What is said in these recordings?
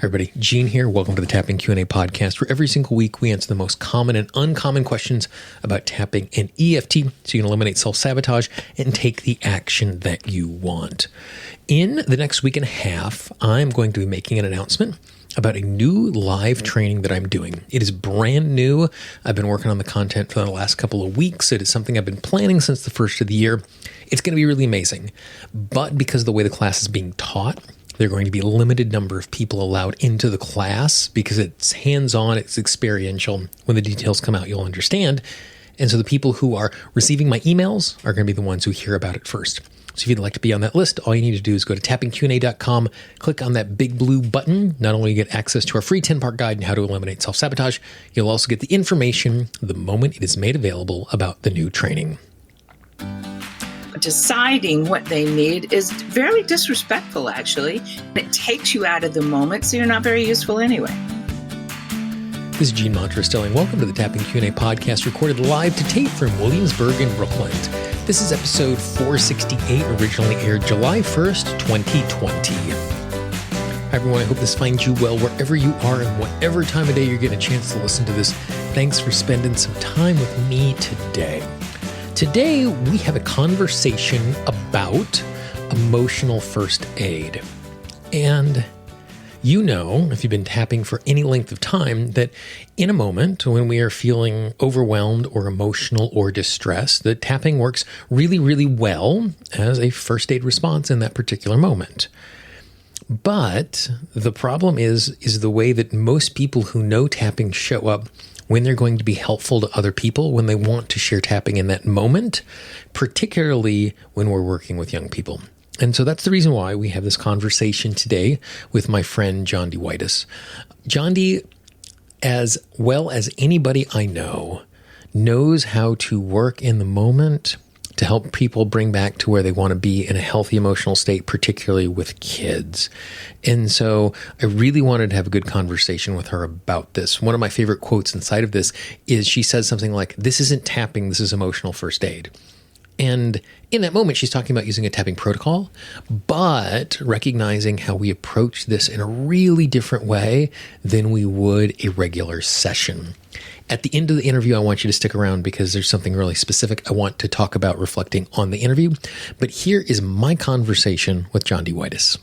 Everybody, Gene here. Welcome to the Tapping Q&A podcast, where every single week we answer the most common and uncommon questions about tapping and EFT so you can eliminate self-sabotage and take the action that you want. In the next week and a half, I'm going to be making an announcement about a new live training that I'm doing. It is brand new. I've been working on the content for the last couple of weeks. It is something I've been planning since the first of the year. It's going to be really amazing. But because of the way the class is being taught, there are going to be a limited number of people allowed into the class because it's hands-on, it's experiential. When the details come out, you'll understand. And so the people who are receiving my emails are going to be the ones who hear about it first. So if you'd like to be on that list, all you need to do is go to tappingqna.com, click on that big blue button. Not only get access to our free 10-part guide on how to eliminate self-sabotage, you'll also get the information the moment it is made available about the new training. Deciding what they need is very disrespectful, actually. It takes you out of the moment, so you're not very useful anyway. This is Gene Montrose-Stelling. Welcome to the Tapping Q&A podcast, recorded live to tape from Williamsburg in Brooklyn. This is episode 468, originally aired July 1st, 2020. Hi, everyone. I hope this finds you well wherever you are and whatever time of day you're getting a chance to listen to this. Thanks for spending some time with me today. Today, we have a conversation about emotional first aid. And you know, if you've been tapping for any length of time, that in a moment when we are feeling overwhelmed or emotional or distressed, that tapping works really, really well as a first aid response in that particular moment. But the problem is the way that most people who know tapping show up when they're going to be helpful to other people, when they want to share tapping in that moment, particularly when we're working with young people. And so that's the reason why we have this conversation today with my friend Jondi Whitis. Jondi, as well as anybody I know, knows how to work in the moment to help people bring back to where they want to be in a healthy emotional state, particularly with kids. And so I really wanted to have a good conversation with her about this. One of my favorite quotes inside of this is she says something like, "This isn't tapping, this is emotional first aid." And in that moment, she's talking about using a tapping protocol, but recognizing how we approach this in a really different way than we would a regular session. At the end of the interview, I want you to stick around because there's something really specific I want to talk about reflecting on the interview. But here is my conversation with Jondi Whitis.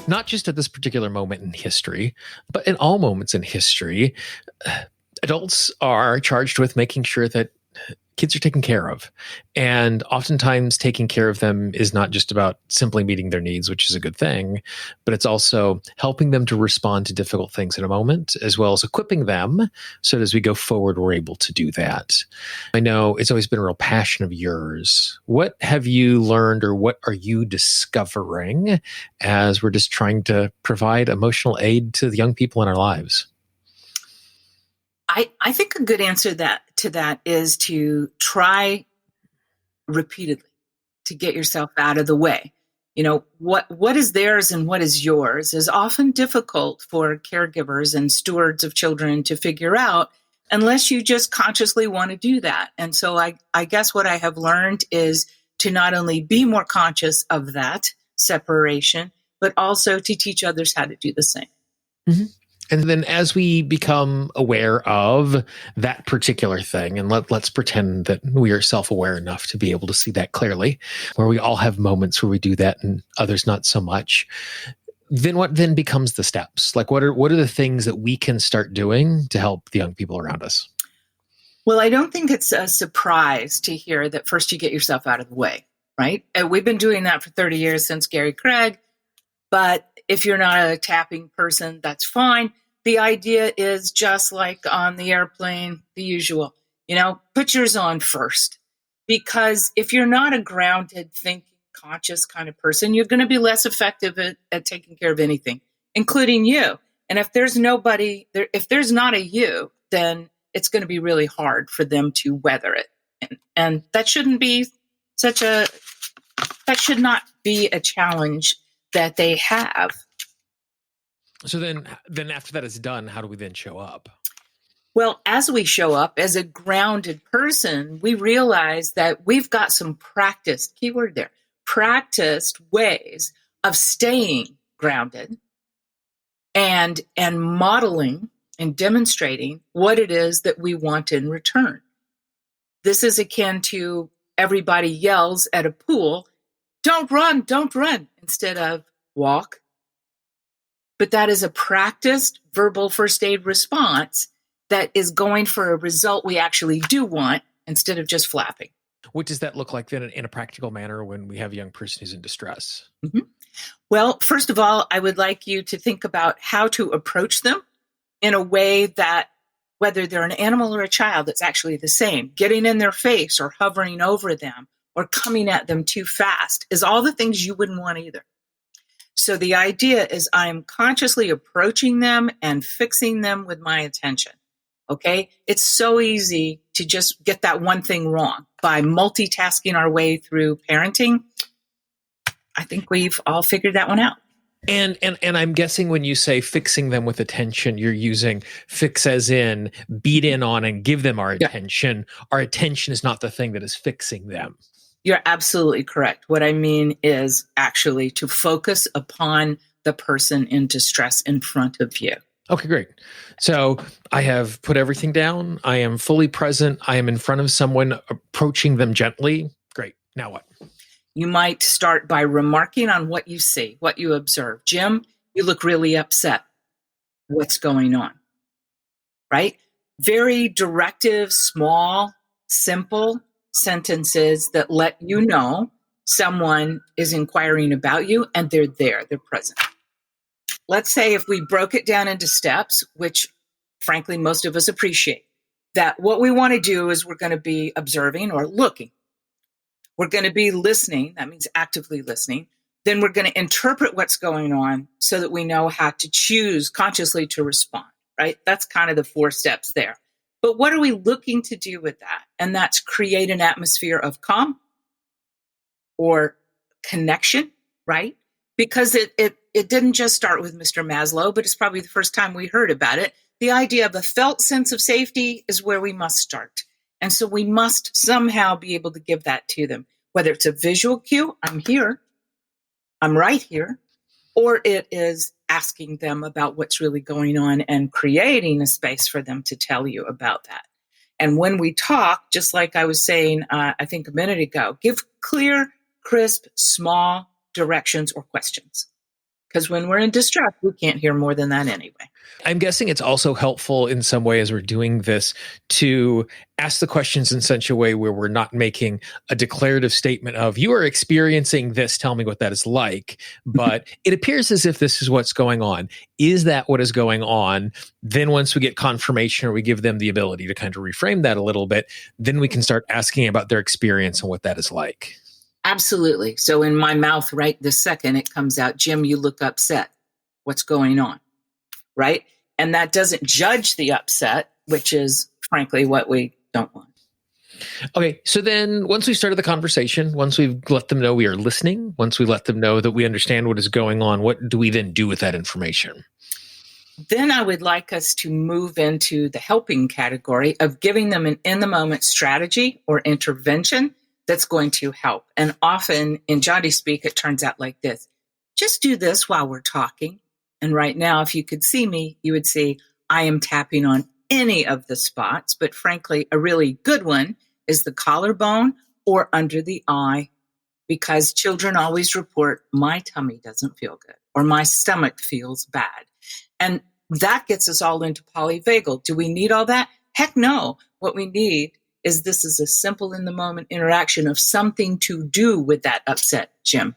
Not just at this particular moment in history, but in all moments in history, adults are charged with making sure that kids are taken care of. And oftentimes taking care of them is not just about simply meeting their needs, which is a good thing, but it's also helping them to respond to difficult things in a moment, as well as equipping them so that as we go forward, we're able to do that. I know it's always been a real passion of yours. What have you learned or what are you discovering as we're just trying to provide emotional aid to the young people in our lives? I think a good answer to that is to try repeatedly to get yourself out of the way. You know, what is theirs and what is yours is often difficult for caregivers and stewards of children to figure out unless you just consciously want to do that. And so I guess what I have learned is to not only be more conscious of that separation, but also to teach others how to do the same. Mm-hmm. And then as we become aware of that particular thing, and let's pretend that we are self-aware enough to be able to see that clearly, where we all have moments where we do that and others not so much, then what then becomes the steps? Like what are the things that we can start doing to help the young people around us? Well, I don't think it's a surprise to hear that first you get yourself out of the way, right? And we've been doing that for 30 years since Gary Craig, but if you're not a tapping person, that's fine. The idea is just like on the airplane, the usual, put yours on first. Because if you're not a grounded, thinking, conscious kind of person, you're going to be less effective at taking care of anything, including you. And if there's nobody there, if there's not a you, then it's going to be really hard for them to weather it. And that shouldn't be that should not be a challenge that they have. So then after that is done, how do we then show up? Well, as we show up as a grounded person, we realize that we've got some practiced, keyword there, practiced ways of staying grounded and modeling and demonstrating what it is that we want in return. This is akin to everybody yells at a pool, don't run, instead of walk. But that is a practiced verbal first aid response that is going for a result we actually do want instead of just flapping. What does that look like then in a practical manner when we have a young person who's in distress? Mm-hmm. Well, first of all, I would like you to think about how to approach them in a way that, whether they're an animal or a child, it's actually the same. Getting in their face or hovering over them or coming at them too fast is all the things you wouldn't want either. So the idea is I'm consciously approaching them and fixing them with my attention. Okay? It's so easy to just get that one thing wrong by multitasking our way through parenting. I think we've all figured that one out. And I'm guessing when you say fixing them with attention, you're using fix as in beat in on and give them our attention. Yeah. Our attention is not the thing that is fixing them. You're absolutely correct. What I mean is actually to focus upon the person in distress in front of you. Okay, great. So I have put everything down. I am fully present. I am in front of someone, approaching them gently. Great. Now what? You might start by remarking on what you see, what you observe. Jim, you look really upset. What's going on? Right? Very directive, small, simple sentences that let you know someone is inquiring about you and they're there, they're present. Let's say if we broke it down into steps, which frankly most of us appreciate, that what we want to do is we're going to be observing or looking. We're going to be listening. That means actively listening. Then we're going to interpret what's going on so that we know how to choose consciously to respond, right? That's kind of the 4 steps there. But what are we looking to do with that? And that's create an atmosphere of calm or connection, right? Because it didn't just start with Mr. Maslow, but it's probably the first time we heard about it. The idea of a felt sense of safety is where we must start. And so we must somehow be able to give that to them, whether it's a visual cue, I'm here, I'm right here, or it is asking them about what's really going on and creating a space for them to tell you about that. And when we talk, just like I was saying, I think a minute ago, give clear, crisp, small directions or questions. Because when we're in distress, we can't hear more than that anyway. I'm guessing it's also helpful in some way as we're doing this to ask the questions in such a way where we're not making a declarative statement of, you are experiencing this, tell me what that is like. But it appears as if this is what's going on. Is that what is going on? Then once we get confirmation or we give them the ability to kind of reframe that a little bit, then we can start asking about their experience and what that is like. Absolutely. So in my mouth right this second, it comes out, Jim, you look upset. What's going on? Right? And that doesn't judge the upset, which is frankly what we don't want. Okay. So then once we started the conversation, once we've let them know we are listening, once we let them know that we understand what is going on, what do we then do with that information? Then I would like us to move into the helping category of giving them an in-the-moment strategy or intervention that's going to help. And often in Jondi speak, it turns out like this. Just do this while we're talking. And right now, if you could see me, you would see I am tapping on any of the spots. But frankly, a really good one is the collarbone or under the eye, because children always report, my tummy doesn't feel good or my stomach feels bad. And that gets us all into polyvagal. Do we need all that? Heck no. What we need is this is a simple in the moment interaction of something to do with that upset, Jim.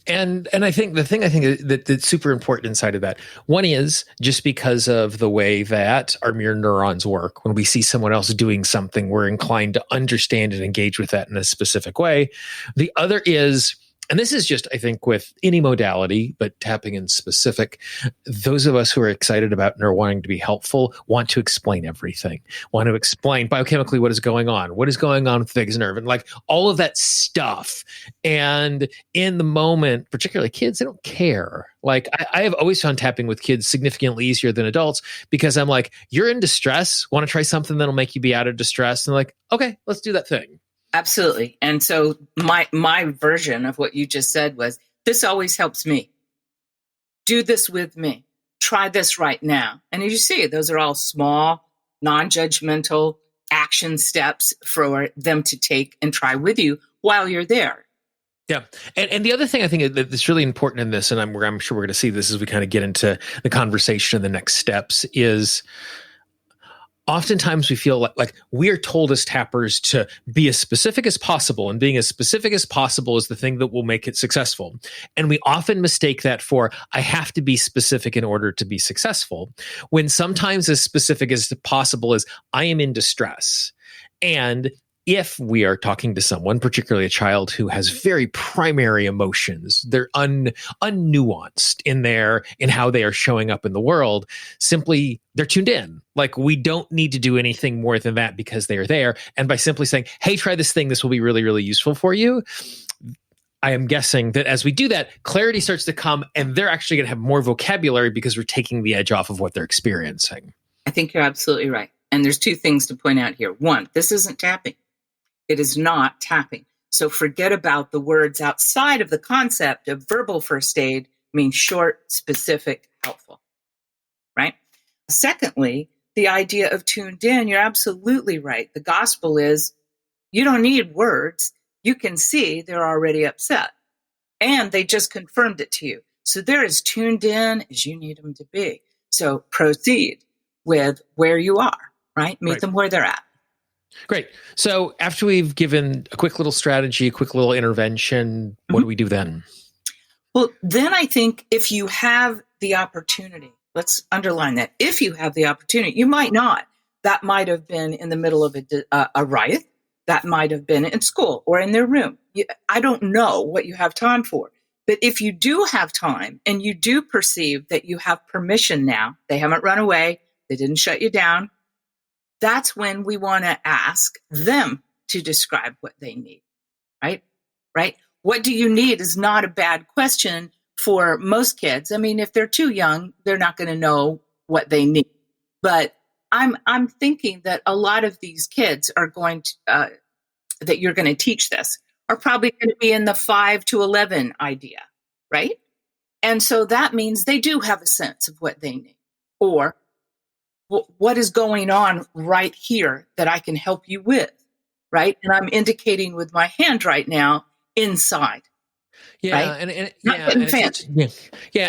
And I think the thing that's super important inside of that, one is just because of the way that our mirror neurons work. When we see someone else doing something, we're inclined to understand and engage with that in a specific way. The other is and this is just, I think, with any modality, but tapping in specific, those of us who are excited about and are wanting to be helpful want to explain everything, want to explain biochemically what is going on with the vagus nerve, and like all of that stuff. And in the moment, particularly kids, they don't care. Like I have always found tapping with kids significantly easier than adults, because I'm like, you're in distress, want to try something that'll make you be out of distress? And they're like, okay, let's do that thing. Absolutely. And so my version of what you just said was, this always helps me. Do this with me. Try this right now. And as you see, those are all small, non-judgmental action steps for them to take and try with you while you're there. Yeah. And the other thing I think that's really important in this, and I'm sure we're going to see this as we kind of get into the conversation and the next steps, is oftentimes we feel like we are told as tappers to be as specific as possible, and being as specific as possible is the thing that will make it successful. And we often mistake that for, I have to be specific in order to be successful, when sometimes as specific as possible is, I am in distress. And if we are talking to someone, particularly a child who has very primary emotions, they're unnuanced in how they are showing up in the world, simply they're tuned in. Like, we don't need to do anything more than that because they are there. And by simply saying, hey, try this thing, this will be really, really useful for you, I am guessing that as we do that, clarity starts to come, and they're actually going to have more vocabulary because we're taking the edge off of what they're experiencing. I think you're absolutely right. And there's two things to point out here. One, this isn't tapping. It is not tapping. So forget about the words outside of the concept of verbal first aid, means short, specific, helpful, right? Secondly, the idea of tuned in, you're absolutely right. The gospel is, you don't need words. You can see they're already upset, and they just confirmed it to you. So they're as tuned in as you need them to be. So proceed with where you are, right? Meet them where they're at. Great. So after we've given a quick little strategy, a quick little intervention, what do we do then? Well, then I think if you have the opportunity, let's underline that. If you have the opportunity, you might not. That might have been in the middle of a riot. That might have been in school or in their room. I don't know what you have time for. But if you do have time and you do perceive that you have permission now, they haven't run away, they didn't shut you down, that's when we want to ask them to describe what they need, right? Right? What do you need is not a bad question for most kids. I mean, if they're too young, they're not going to know what they need. But I'm thinking that a lot of these kids are going to, that you're going to teach this, are probably going to be in the 5 to 11 idea, right? And so that means they do have a sense of what they need, or what is going on right here that I can help you with, right? And I'm indicating with my hand right now, inside. Yeah, right? and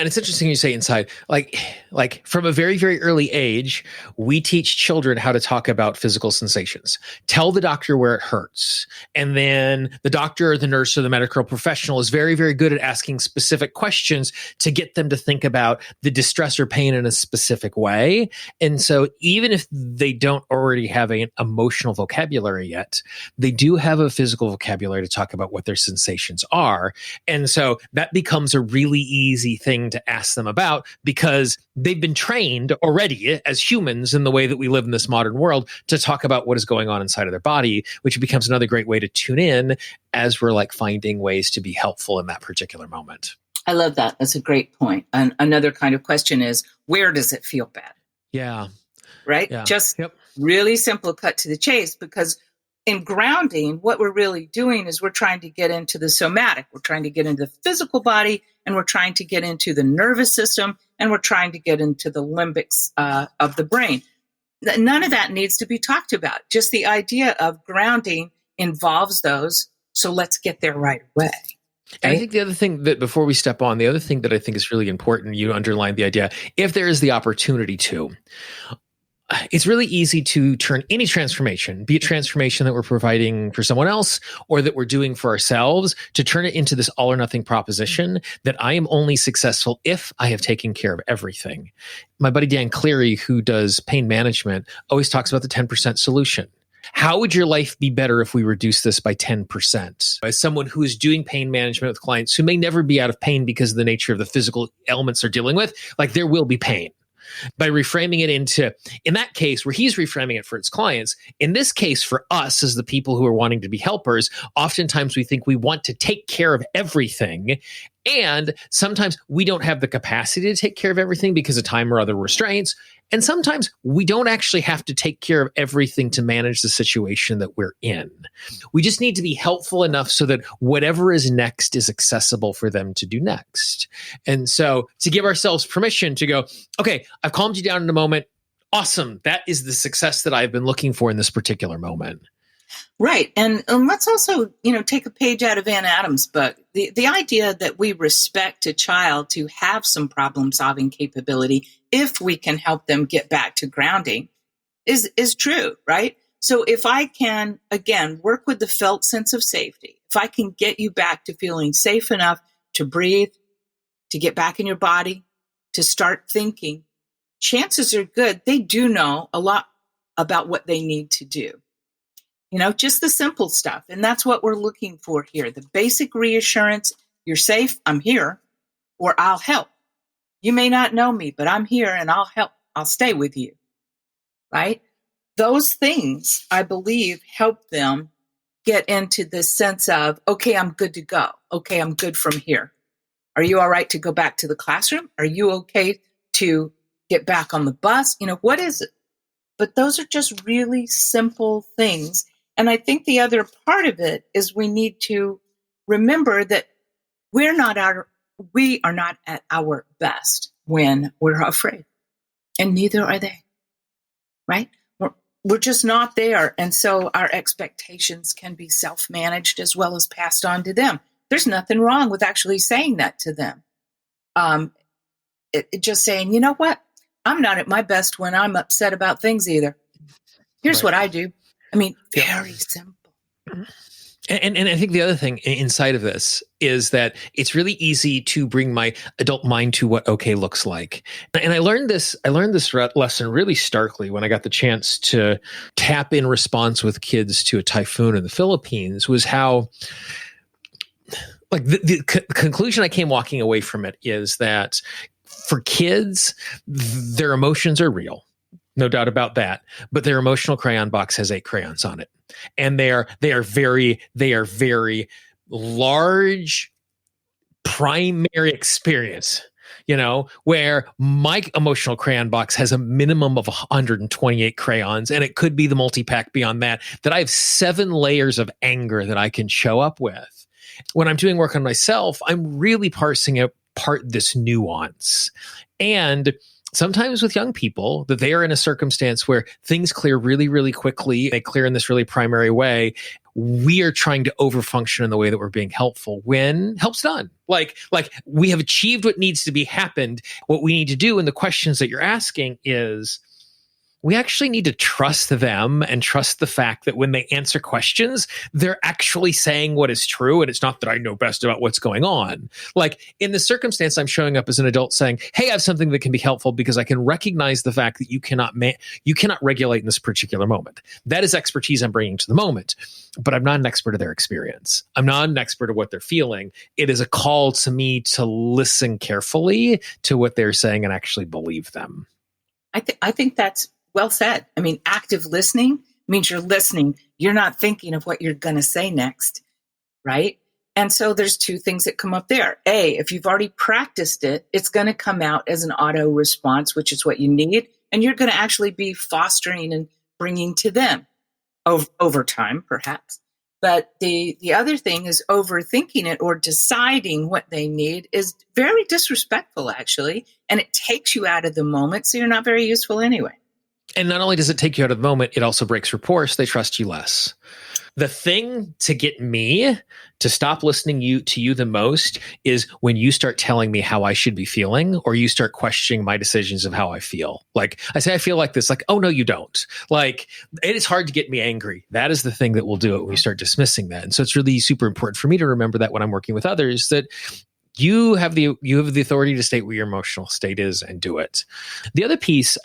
it's interesting you say inside. Like from a very, very early age, we teach children how to talk about physical sensations. Tell the doctor where it hurts, and then the doctor or the nurse or the medical professional is very, very good at asking specific questions to get them to think about the distress or pain in a specific way. And so, even if they don't already have an emotional vocabulary yet, they do have a physical vocabulary to talk about what their sensations are. And so that becomes a really easy thing to ask them about, because they've been trained already as humans in the way that we live in this modern world to talk about what is going on inside of their body, which becomes another great way to tune in as we're like finding ways to be helpful in that particular moment. I love that. That's a great point. And another kind of question is, where does it feel bad? Yeah. Right? Yeah. Just really simple, cut to the chase, because in grounding, what we're really doing is we're trying to get into the somatic. We're trying to get into the physical body, and we're trying to get into the nervous system, and we're trying to get into the limbics of the brain. None of that needs to be talked about. Just the idea of grounding involves those. So let's get there right away. Okay? And I think the other thing that, before we step on, the other thing that I think is really important, you underlined the idea, if there is the opportunity to, it's really easy to turn any transformation, be it transformation that we're providing for someone else or that we're doing for ourselves, to turn it into this all or nothing proposition that I am only successful if I have taken care of everything. My buddy Dan Cleary, who does pain management, always talks about the 10% solution. How would your life be better if we reduce this by 10%? As someone who is doing pain management with clients who may never be out of pain because of the nature of the physical elements they're dealing with, like there will be pain. By reframing it into, in that case, where he's reframing it for its clients, in this case, for us as the people who are wanting to be helpers, oftentimes we think we want to take care of everything. And sometimes we don't have the capacity to take care of everything because of time or other restraints. And sometimes we don't actually have to take care of everything to manage the situation that we're in. We just need to be helpful enough so that whatever is next is accessible for them to do next. And so to give ourselves permission to go, okay, I've calmed you down in a moment. Awesome. That is the success that I've been looking for in this particular moment. Right. And let's also, take a page out of Ann Adams' book. The idea that we respect a child to have some problem solving capability if we can help them get back to grounding is true, right? So if I can, again, work with the felt sense of safety, if I can get you back to feeling safe enough to breathe, to get back in your body, to start thinking, chances are good they do know a lot about what they need to do. Just the simple stuff. And that's what we're looking for here. The basic reassurance, you're safe, I'm here, or I'll help. You may not know me, but I'm here and I'll help. I'll stay with you, right? Those things, I believe, help them get into this sense of, okay, I'm good to go. Okay, I'm good from here. Are you all right to go back to the classroom? Are you okay to get back on the bus? What is it? But those are just really simple things. And I think the other part of it is we need to remember that we are not at our best when we're afraid. And neither are they, right? We're just not there. And so our expectations can be self-managed as well as passed on to them. There's nothing wrong with actually saying that to them. Just saying, you know what? I'm not at my best when I'm upset about things either. Here's what I do. Very simple. And I think the other thing inside of this is that it's really easy to bring my adult mind to what okay looks like. And I learned this lesson really starkly when I got the chance to tap in response with kids to a typhoon in the Philippines, was how, like, the conclusion I came walking away from it is that for kids, their emotions are real. No doubt about that. But their emotional crayon box has 8 crayons on it. And they are very large primary experience, where my emotional crayon box has a minimum of 128 crayons, and it could be the multi-pack beyond that I have 7 layers of anger that I can show up with. When I'm doing work on myself, I'm really parsing apart this nuance. And sometimes with young people, that they are in a circumstance where things clear really, really quickly. They clear in this really primary way. We are trying to overfunction in the way that we're being helpful when help's done. Like we have achieved what needs to be happened. What we need to do, and the questions that you're asking is, we actually need to trust them and trust the fact that when they answer questions, they're actually saying what is true. And it's not that I know best about what's going on. Like in the circumstance, I'm showing up as an adult saying, hey, I have something that can be helpful because I can recognize the fact that you cannot regulate in this particular moment. That is expertise I'm bringing to the moment, but I'm not an expert of their experience. I'm not an expert of what they're feeling. It is a call to me to listen carefully to what they're saying and actually believe them. I think that's well said. Active listening means you're listening. You're not thinking of what you're going to say next, right? And so there's 2 things that come up there. A, if you've already practiced it, it's going to come out as an auto response, which is what you need. And you're going to actually be fostering and bringing to them over time, perhaps. But the other thing is overthinking it or deciding what they need is very disrespectful, actually. And it takes you out of the moment, so you're not very useful anyway. And not only does it take you out of the moment, it also breaks rapport, so they trust you less. The thing to get me to stop listening to you the most is when you start telling me how I should be feeling, or you start questioning my decisions of how I feel. Like I say, I feel like this, like, oh no, you don't. Like it is hard to get me angry. That is the thing that will do it when we start dismissing that. And so it's really super important for me to remember that when I'm working with others, that You have the authority to state what your emotional state is and do it. The other piece,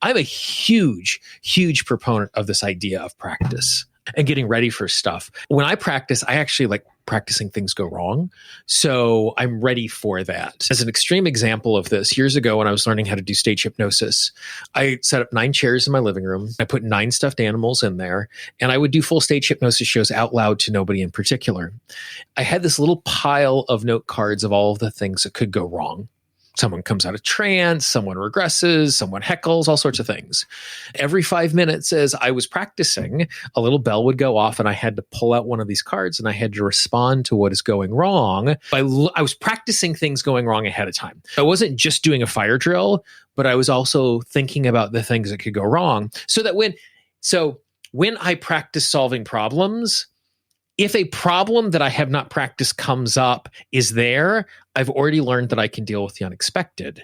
I'm a huge proponent of this idea of practice and getting ready for stuff. When I practice, I actually like practicing things go wrong. So I'm ready for that. As an extreme example of this, years ago when I was learning how to do stage hypnosis, I set up 9 chairs in my living room. I put 9 stuffed animals in there, and I would do full stage hypnosis shows out loud to nobody in particular. I had this little pile of note cards of all of the things that could go wrong. Someone comes out of trance, someone regresses, someone heckles, all sorts of things. Every 5 minutes as I was practicing, a little bell would go off and I had to pull out one of these cards and I had to respond to what is going wrong. I was practicing things going wrong ahead of time. I wasn't just doing a fire drill, but I was also thinking about the things that could go wrong. So that when I practice solving problems, if a problem that I have not practiced comes up is there, I've already learned that I can deal with the unexpected.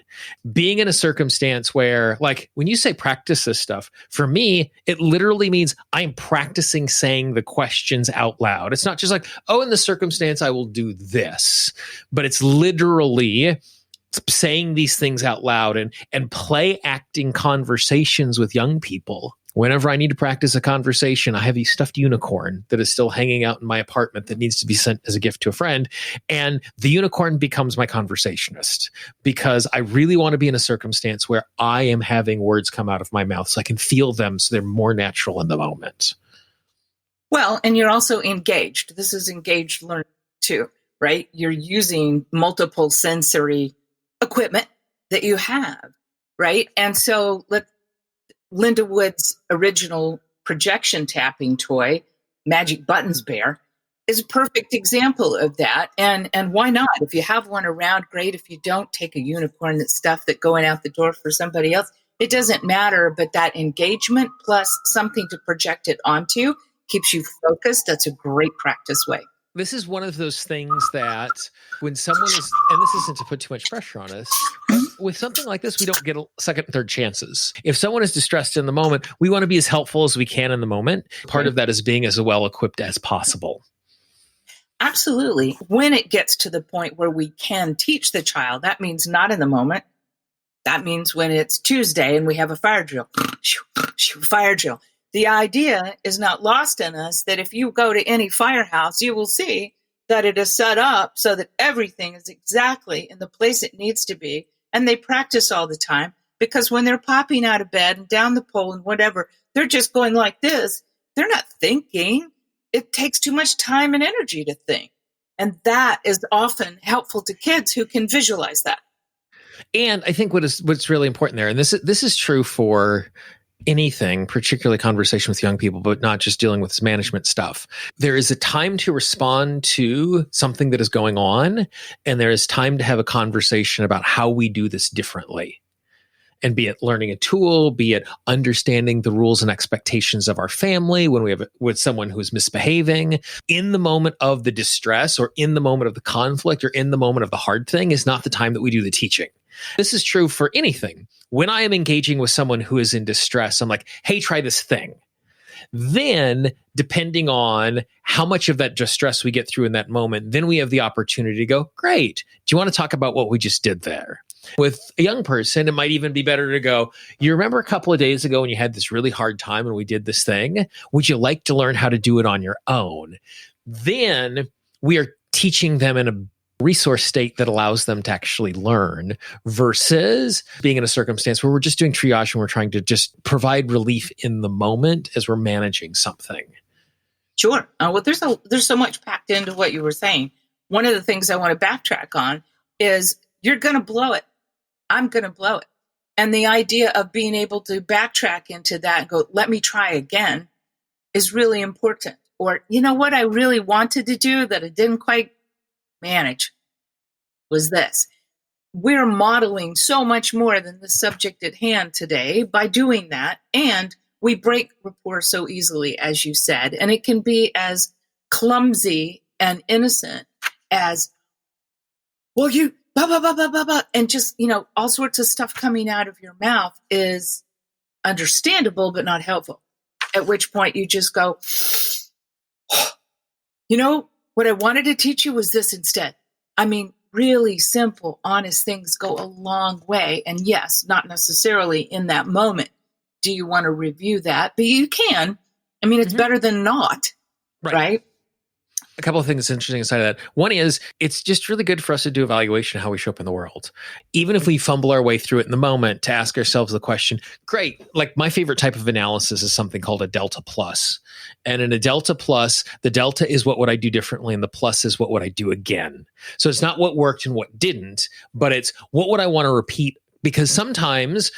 Being in a circumstance where, like, when you say practice this stuff, for me, it literally means I'm practicing saying the questions out loud. It's not just like, oh, in the circumstance, I will do this. But it's literally saying these things out loud and play acting conversations with young people. Whenever I need to practice a conversation, I have a stuffed unicorn that is still hanging out in my apartment that needs to be sent as a gift to a friend. And the unicorn becomes my conversationist because I really want to be in a circumstance where I am having words come out of my mouth so I can feel them so they're more natural in the moment. Well, and you're also engaged. This is engaged learning too, right? You're using multiple sensory equipment that you have, right? And so Linda Wood's original projection tapping toy, Magic Buttons Bear, is a perfect example of that. And why not? If you have one around, great. If you don't, take a unicorn that's stuff that going out the door for somebody else. It doesn't matter, but that engagement plus something to project it onto keeps you focused. That's a great practice way. This is one of those things that when someone is, and this isn't to put too much pressure on us, but with something like this, we don't get second and third chances. If someone is distressed in the moment, we want to be as helpful as we can in the moment. Part of that is being as well equipped as possible. Absolutely. When it gets to the point where we can teach the child, that means not in the moment. That means when it's Tuesday and we have a fire drill. Fire drill. The idea is not lost in us that if you go to any firehouse, you will see that it is set up so that everything is exactly in the place it needs to be. And they practice all the time because when they're popping out of bed and down the pole and whatever, they're just going like this. They're not thinking. It takes too much time and energy to think. And that is often helpful to kids who can visualize that. And I think what's really important there, and this is true for anything, particularly conversation with young people, but not just dealing with this management stuff. There is a time to respond to something that is going on, and there is time to have a conversation about how we do this differently. And be it learning a tool, be it understanding the rules and expectations of our family when we have with someone who is misbehaving, in the moment of the distress or in the moment of the conflict or in the moment of the hard thing is not the time that we do the teaching. This is true for anything. When I am engaging with someone who is in distress, I'm like, hey, try this thing. Then, depending on how much of that distress we get through in that moment, then we have the opportunity to go, great. Do you want to talk about what we just did there? With a young person, it might even be better to go, you remember a couple of days ago when you had this really hard time and we did this thing? Would you like to learn how to do it on your own? Then we are teaching them in a resource state that allows them to actually learn versus being in a circumstance where we're just doing triage and we're trying to just provide relief in the moment as we're managing something. Sure. Well, there's so much packed into what you were saying. One of the things I want to backtrack on is you're going to blow it. I'm going to blow it. And the idea of being able to backtrack into that and go, let me try again is really important. Or, you know what I really wanted to do that I didn't quite manage was this. We're modeling so much more than the subject at hand today by doing that. And we break rapport so easily, as you said, and it can be as clumsy and innocent as, well, you, blah, blah, blah, blah, blah, blah, and just, all sorts of stuff coming out of your mouth is understandable, but not helpful. At which point you just go, what I wanted to teach you was this instead. I mean, really simple, honest things go a long way. And yes, not necessarily in that moment do you want to review that, but you can. I mean, it's better than not, right? A couple of things interesting aside of that. One is it's just really good for us to do evaluation of how we show up in the world. Even if we fumble our way through it in the moment, to ask ourselves the question, great. Like my favorite type of analysis is something called a delta plus. And in a delta plus, the delta is what would I do differently and the plus is what would I do again. So it's not what worked and what didn't, but it's what would I want to repeat? Because sometimes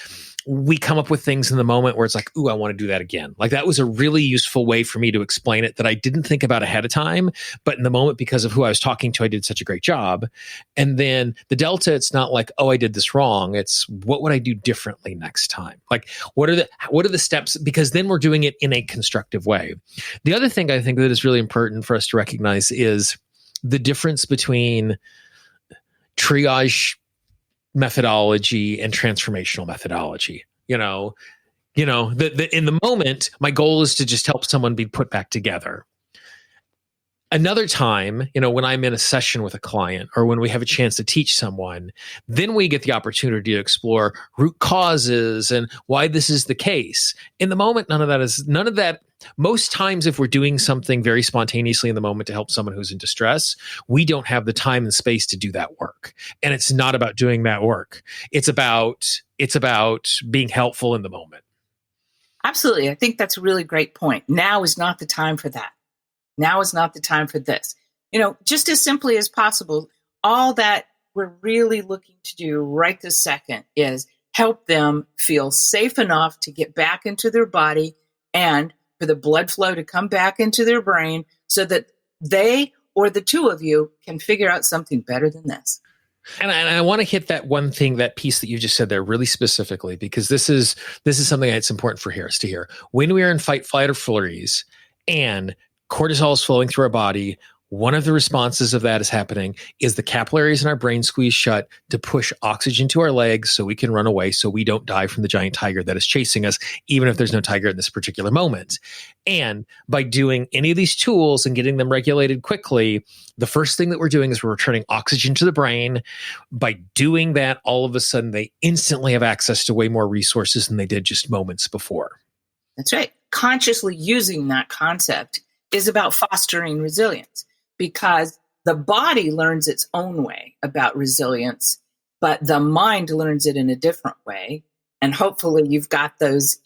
we come up with things in the moment where it's like, ooh, I want to do that again. Like that was a really useful way for me to explain it that I didn't think about ahead of time. But in the moment, because of who I was talking to, I did such a great job. And then the delta, it's not like, oh, I did this wrong. It's what would I do differently next time? Like what are the steps? Because then we're doing it in a constructive way. The other thing I think that is really important for us to recognize is the difference between triage methodology and transformational methodology. In the moment, my goal is to just help someone be put back together. Another time, when I'm in a session with a client or when we have a chance to teach someone, then we get the opportunity to explore root causes and why this is the case. In the moment, none of that. Most times, if we're doing something very spontaneously in the moment to help someone who's in distress, we don't have the time and space to do that work. And it's not about doing that work. It's about being helpful in the moment. Absolutely. I think that's a really great point. Now is not the time for that. Now is not the time for this. Just as simply as possible, all that we're really looking to do right this second is help them feel safe enough to get back into their body and for the blood flow to come back into their brain so that they or the two of you can figure out something better than this. And I want to hit that one thing, that piece that you just said there really specifically, because this is something that's important for us to hear. When we are in fight, flight, or freeze and cortisol is flowing through our body, one of the responses of that is happening is the capillaries in our brain squeeze shut to push oxygen to our legs so we can run away, so we don't die from the giant tiger that is chasing us, even if there's no tiger in this particular moment. And by doing any of these tools and getting them regulated quickly, the first thing that we're doing is we're returning oxygen to the brain. By doing that, all of a sudden, they instantly have access to way more resources than they did just moments before. That's right. Consciously using that concept is about fostering resilience, because the body learns its own way about resilience, but the mind learns it in a different way. And hopefully you've got those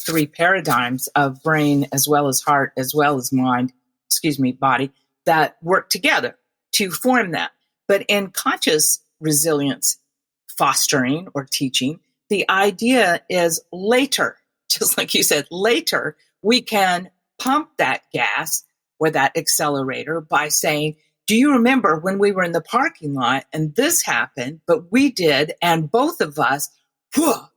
three paradigms of brain as well as heart, as well as body, that work together to form that. But in conscious resilience fostering or teaching, the idea is later, just like you said, later we can pump that gas or that accelerator by saying, do you remember when we were in the parking lot and this happened, but we did, and both of us, booyah,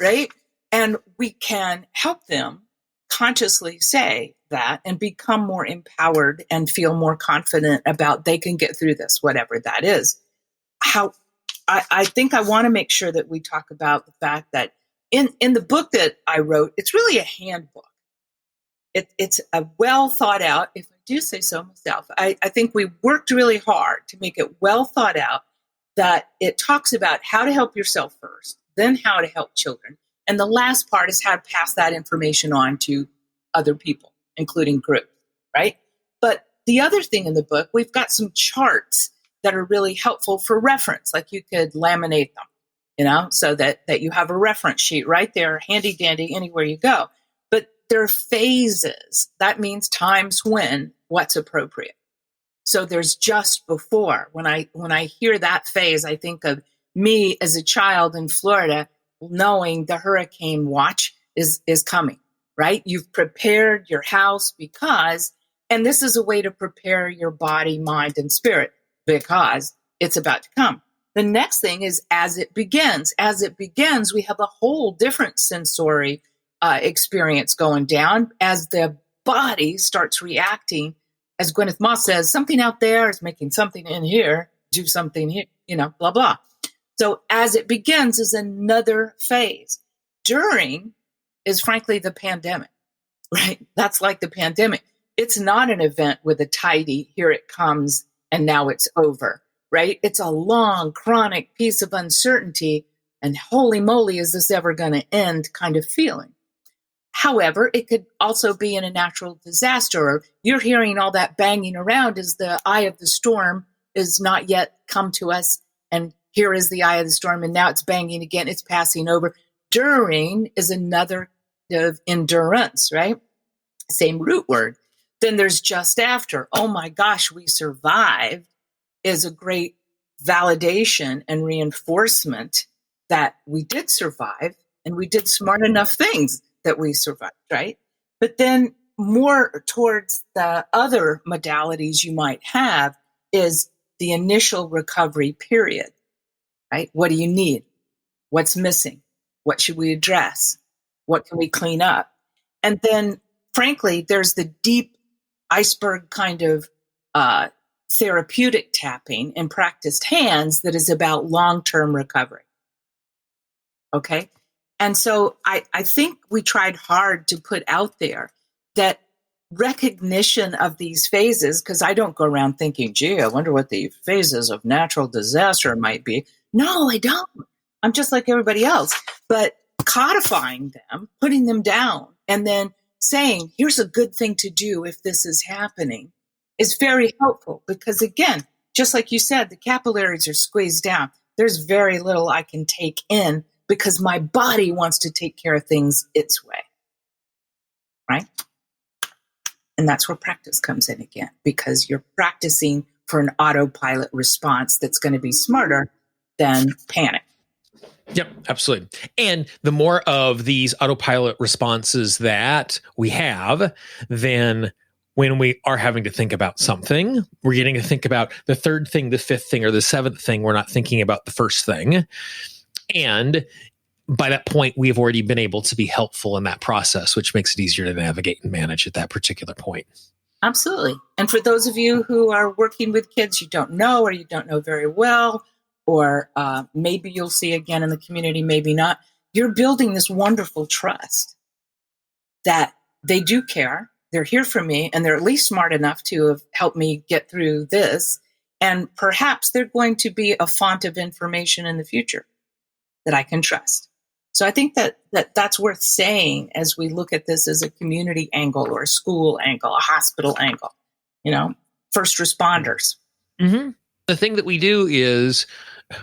right? And we can help them consciously say that and become more empowered and feel more confident about they can get through this, whatever that is. I think I want to make sure that we talk about the fact that in the book that I wrote, it's really a handbook. It's a well thought out, if I do say so myself. I think we worked really hard to make it well thought out, that it talks about how to help yourself first, then how to help children. And the last part is how to pass that information on to other people, including groups, right? But the other thing in the book, we've got some charts that are really helpful for reference, like you could laminate them, so that you have a reference sheet right there, handy dandy, anywhere you go. But there are phases. That means times when what's appropriate. So there's just before. When I hear that phase, I think of me as a child in Florida, knowing the hurricane watch is coming, right? You've prepared your house and this is a way to prepare your body, mind, and spirit, because it's about to come. The next thing is as it begins. As it begins, we have a whole different sensory experience going down as the body starts reacting. As Gwyneth Moss says, something out there is making something in here, do something here, blah, blah. So as it begins is another phase. During is frankly the pandemic, right? That's like the pandemic. It's not an event with a tidy, here it comes, and now it's over, right? It's a long, chronic piece of uncertainty, and holy moly, is this ever going to end kind of feeling. However, it could also be in a natural disaster, or you're hearing all that banging around as the eye of the storm is not yet come to us, and here is the eye of the storm, and now it's banging again, it's passing over. During is another of endurance, right? Same root word. Then there's just after. Oh my gosh, we survived is a great validation and reinforcement that we did survive and we did smart enough things that we survived, right? But then more towards the other modalities you might have is the initial recovery period, right? What do you need? What's missing? What should we address? What can we clean up? And then, frankly, there's the deep iceberg kind of therapeutic tapping and practiced hands that is about long-term recovery. Okay? And so I think we tried hard to put out there that recognition of these phases, because I don't go around thinking, gee, I wonder what the phases of natural disaster might be. No, I don't. I'm just like everybody else. But codifying them, putting them down, and then saying, here's a good thing to do if this is happening is very helpful. Because again, just like you said, the capillaries are squeezed down. There's very little I can take in because my body wants to take care of things its way, right? And that's where practice comes in again, because you're practicing for an autopilot response that's going to be smarter than panic. Yep, absolutely. And the more of these autopilot responses that we have, then when we are having to think about something, we're getting to think about the third thing, the fifth thing, or the seventh thing. We're not thinking about the first thing. And by that point, we've already been able to be helpful in that process, which makes it easier to navigate and manage at that particular point. Absolutely. And for those of you who are working with kids you don't know, or you don't know very well, or maybe you'll see again in the community, maybe not, you're building this wonderful trust that they do care, they're here for me, and they're at least smart enough to have helped me get through this. And perhaps they're going to be a font of information in the future that I can trust. So I think that's worth saying as we look at this as a community angle or a school angle, a hospital angle, first responders. Mm-hmm. The thing that we do is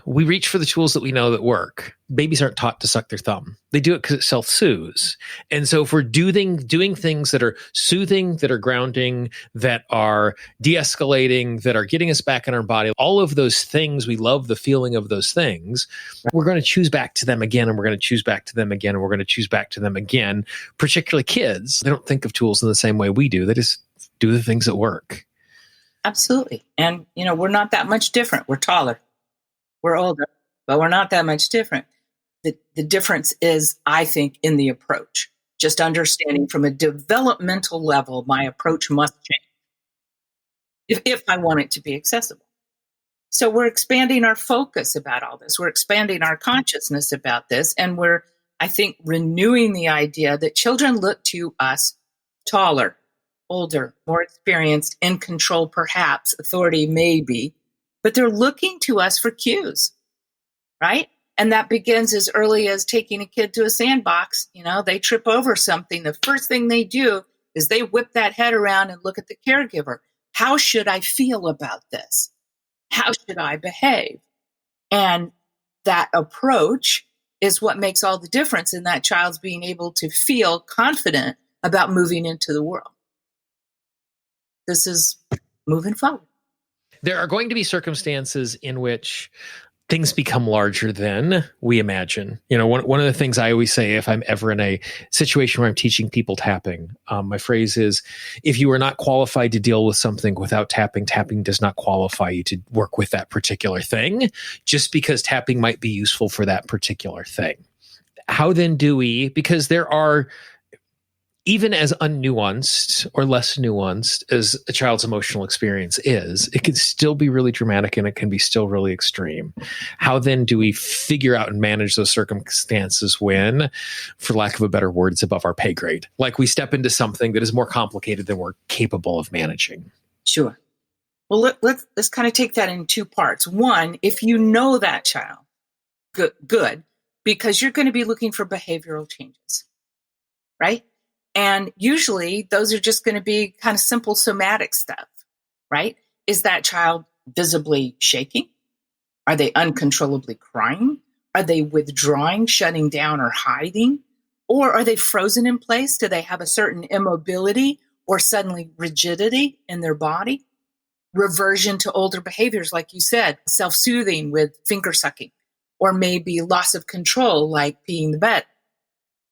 we reach for the tools that we know that work. Babies aren't taught to suck their thumb. They do it because it self-soothes. And so if we're doing things that are soothing, that are grounding, that are de-escalating, that are getting us back in our body, all of those things, we love the feeling of those things. We're going to choose back to them again, and we're going to choose back to them again, and we're going to choose back to them again. Particularly kids, they don't think of tools in the same way we do. They just do the things that work. Absolutely. And, we're not that much different. We're taller. We're older, but we're not that much different. The difference is, I think, in the approach. Just understanding from a developmental level, my approach must change if I want it to be accessible. So we're expanding our focus about all this. We're expanding our consciousness about this. And we're, I think, renewing the idea that children look to us taller, older, more experienced, in control, perhaps, authority, maybe, but they're looking to us for cues, right? And that begins as early as taking a kid to a sandbox. They trip over something. The first thing they do is they whip that head around and look at the caregiver. How should I feel about this? How should I behave? And that approach is what makes all the difference in that child's being able to feel confident about moving into the world. This is moving forward. There are going to be circumstances in which things become larger than we imagine. One of the things I always say if I'm ever in a situation where I'm teaching people tapping, my phrase is, if you are not qualified to deal with something without tapping, tapping does not qualify you to work with that particular thing, just because tapping might be useful for that particular thing. How then do we, because there are, even as unnuanced or less nuanced as a child's emotional experience is, it can still be really dramatic and it can be still really extreme. How then do we figure out and manage those circumstances when, for lack of a better word, it's above our pay grade? Like we step into something that is more complicated than we're capable of managing. Sure. Well, let's kind of take that in two parts. One, if you know that child, good, because you're going to be looking for behavioral changes, right? And usually those are just going to be kind of simple somatic stuff, right? Is that child visibly shaking? Are they uncontrollably crying? Are they withdrawing, shutting down, or hiding? Or are they frozen in place? Do they have a certain immobility or suddenly rigidity in their body? Reversion to older behaviors, like you said, self-soothing with finger sucking, or maybe loss of control, like peeing the bed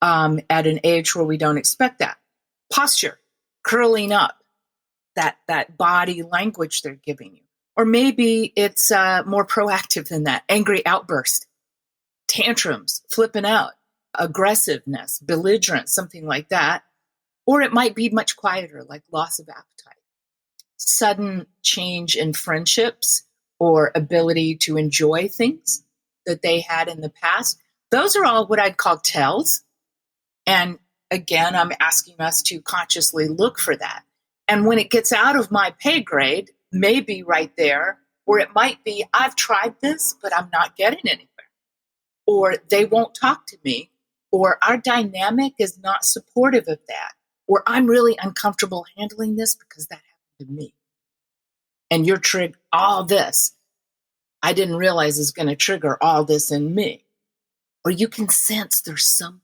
at an age where we don't expect that. Posture, curling up, that body language they're giving you. Or maybe it's more proactive than that. Angry outburst, tantrums, flipping out, aggressiveness, belligerence, something like that. Or it might be much quieter, like loss of appetite. Sudden change in friendships or ability to enjoy things that they had in the past. Those are all what I'd call tells. And again, I'm asking us to consciously look for that. And when it gets out of my pay grade, maybe right there, or it might be, I've tried this, but I'm not getting anywhere. Or they won't talk to me, or our dynamic is not supportive of that, or I'm really uncomfortable handling this because that happened to me. And you're triggered, all this, I didn't realize is going to trigger all this in me. Or you can sense there's something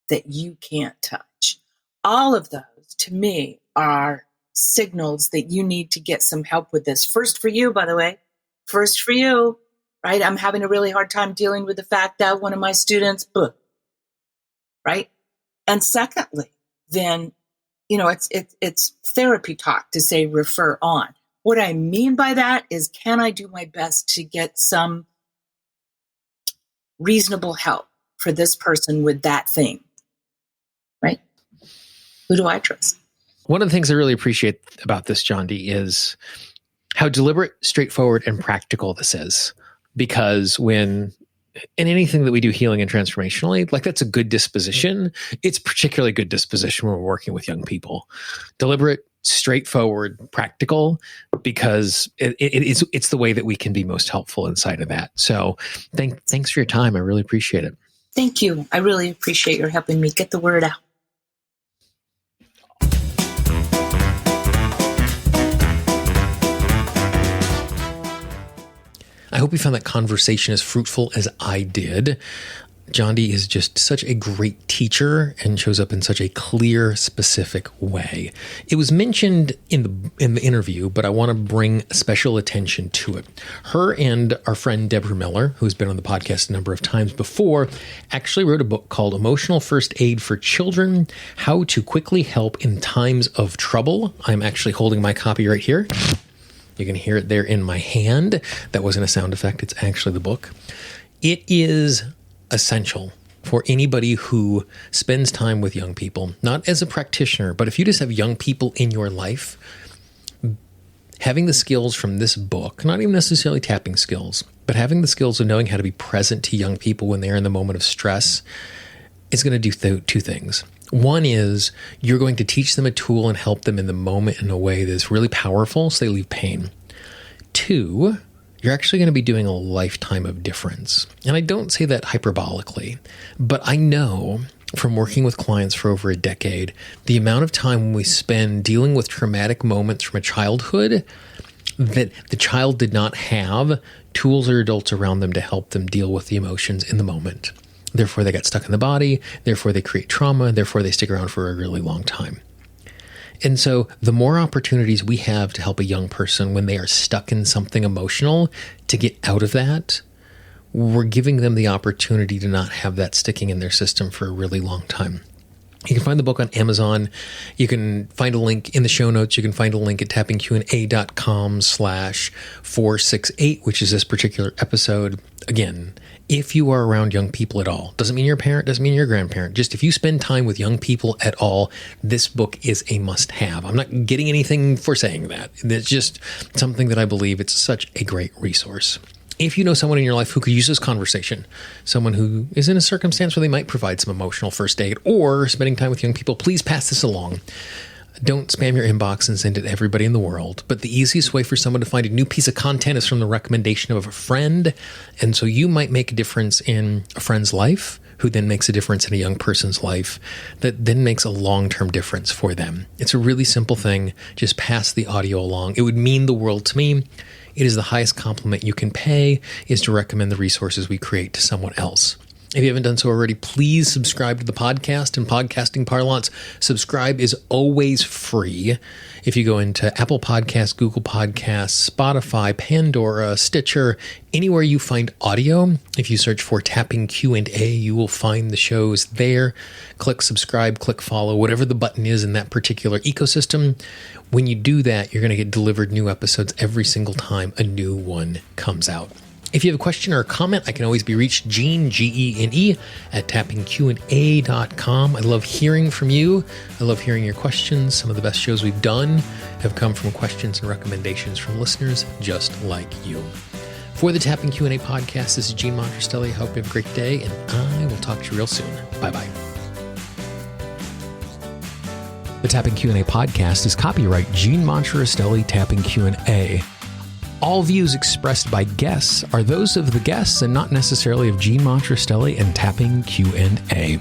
that you can't touch. All of those, to me, are signals that you need to get some help with this. First for you, by the way, first for you, right? I'm having a really hard time dealing with the fact that one of my students, right? And secondly, then, it's therapy talk to say refer on. What I mean by that is, can I do my best to get some reasonable help for this person with that thing, right? Who do I trust? One of the things I really appreciate about this, Jondi, is how deliberate, straightforward, and practical this is. Because in anything that we do healing and transformationally, like that's a good disposition. It's particularly good disposition when we're working with young people. Deliberate, straightforward, practical, because it's the way that we can be most helpful inside of that. So thanks for your time. I really appreciate it. Thank you. I really appreciate your helping me get the word out. I hope you found that conversation as fruitful as I did. Jondi is just such a great teacher and shows up in such a clear, specific way. It was mentioned in the interview, but I want to bring special attention to it. Her and our friend Deborah Miller, who's been on the podcast a number of times before, actually wrote a book called Emotional First Aid for Children: How to Quickly Help in Times of Trouble. I'm actually holding my copy right here. You can hear it there in my hand. That wasn't a sound effect. It's actually the book. It is essential for anybody who spends time with young people, not as a practitioner, but if you just have young people in your life, having the skills from this book, not even necessarily tapping skills, but having the skills of knowing how to be present to young people when they're in the moment of stress is going to do two things. One is you're going to teach them a tool and help them in the moment in a way that's really powerful so they leave pain. Two, you're actually going to be doing a lifetime of difference. And I don't say that hyperbolically, but I know from working with clients for over a decade, the amount of time we spend dealing with traumatic moments from a childhood that the child did not have tools or adults around them to help them deal with the emotions in the moment. Therefore, they got stuck in the body. Therefore, they create trauma. Therefore, they stick around for a really long time. And so the more opportunities we have to help a young person when they are stuck in something emotional to get out of that, we're giving them the opportunity to not have that sticking in their system for a really long time. You can find the book on Amazon. You can find a link in the show notes. You can find a link at tappingqna.com/468, which is this particular episode. Again, if you are around young people at all, doesn't mean you're a parent, doesn't mean you're a grandparent. Just if you spend time with young people at all, this book is a must-have. I'm not getting anything for saying that. It's just something that I believe it's such a great resource. If you know someone in your life who could use this conversation, someone who is in a circumstance where they might provide some emotional first aid or spending time with young people, please pass this along. Don't spam your inbox and send it to everybody in the world. But the easiest way for someone to find a new piece of content is from the recommendation of a friend. And so you might make a difference in a friend's life, who then makes a difference in a young person's life, that then makes a long-term difference for them. It's a really simple thing. Just pass the audio along. It would mean the world to me. It is the highest compliment you can pay, is to recommend the resources we create to someone else. If you haven't done so already, please subscribe to the podcast. In podcasting parlance, subscribe is always free. If you go into Apple Podcasts, Google Podcasts, Spotify, Pandora, Stitcher, anywhere you find audio, if you search for Tapping Q&A, you will find the shows there. Click subscribe, click follow, whatever the button is in that particular ecosystem. When you do that, you're going to get delivered new episodes every single time a new one comes out. If you have a question or a comment, I can always be reached, Gene, Gene, at tappingqa.com. I love hearing from you. I love hearing your questions. Some of the best shows we've done have come from questions and recommendations from listeners just like you. For the Tapping Q&A podcast, this is Gene Montrastelli. I hope you have a great day, and I will talk to you real soon. Bye-bye. The Tapping Q&A podcast is copyright Gene Montrastelli Tapping Q&A. All views expressed by guests are those of the guests and not necessarily of Gene Montrastelli and Tapping Q&A.